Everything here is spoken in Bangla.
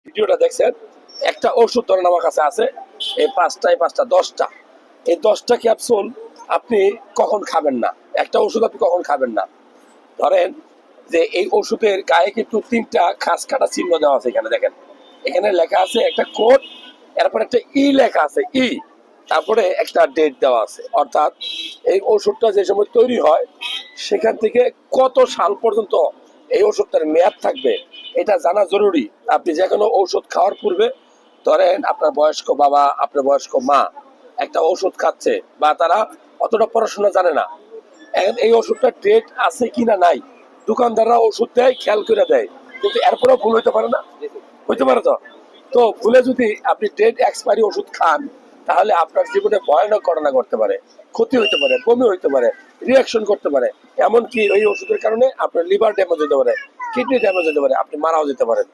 ভিডিওটা দেখছেন, একটা ওষুধ ধরেন আমার কাছে আছে, এই পাঁচটা 10টা, এই 10টা ক্যাপসুল আপনি কখন খাবেন না, একটা ওষুধ আপনি কখন খাবেন না। ধরেন যে এই ওষুধের গায়ে কিন্তু 3টা খাস কাটা চিহ্ন দেওয়া আছে, এখানে দেখেন, এখানে লেখা আছে একটা কোড, এরপর একটা লেখা আছে তারপরে একটা ডেট দেওয়া আছে, অর্থাৎ এই ওষুধটা যে সময় তৈরি হয় সেখান থেকে কত সাল পর্যন্ত এই ওষুধটার মেয়াদ থাকবে এটা জানা জরুরি। আপনি যে কোনো ওষুধ খাওয়ার পূর্বে, ধরেন আপনার বয়স্ক বাবা, আপনার বয়স্ক মা একটা ওষুধ খাচ্ছে, বা তারা অতটা পড়াশোনা জানে না, এখন এই ওষুধটা ডেট আছে কিনা নাই, দোকানদাররা ওষুধ দেয় খেয়াল করে দেয়, কিন্তু এরপরেও ভুল হইতে পারে না, হইতে পারে তো। তো ভুলে যদি আপনি ডেট এক্সপায়ারি ওষুধ খান, তাহলে আপনার জীবনে ভয়ানক ঘটনা ঘটতে পারে, ক্ষতি হইতে পারে, বমি হইতে পারে, রিয়াকশন করতে পারে, এমনকি এই ওষুধের কারণে আপনার লিভার ড্যামেজ হতে পারে, কিডনি ড্যামেজ হতে পারে, আপনি মারাও যেতে পারেন।